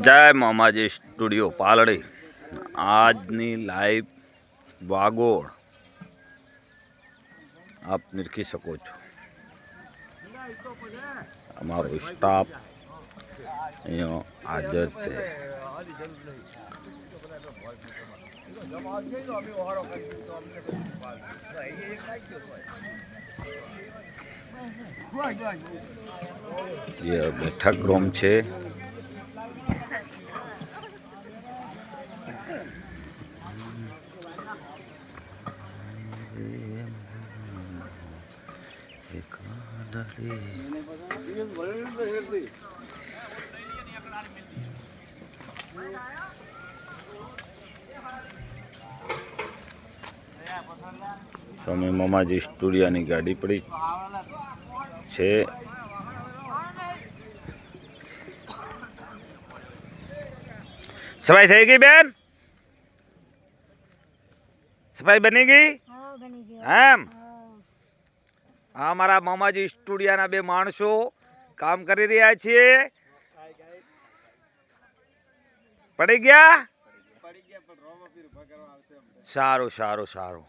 જય મામાજી સ્ટુડિયો પાલડી આજની લાઈવ વાગોળ આપ નિરખી શકો છો। અમારો સ્ટાફ અહીંયા હાજર છે। ये बैठक रूम છે। સ્વામી મામાજી સ્ટુડિયોની ગાડી પડી છે। સફાઈ થઈ ગઈ બેન? સફાઈ બની ગઈ? એમ હા, મારા મામાજી સ્ટુડિયોના બે માણસો કામ કરી રહ્યા છીએ। પડી ગયા? સારું સારું સારું।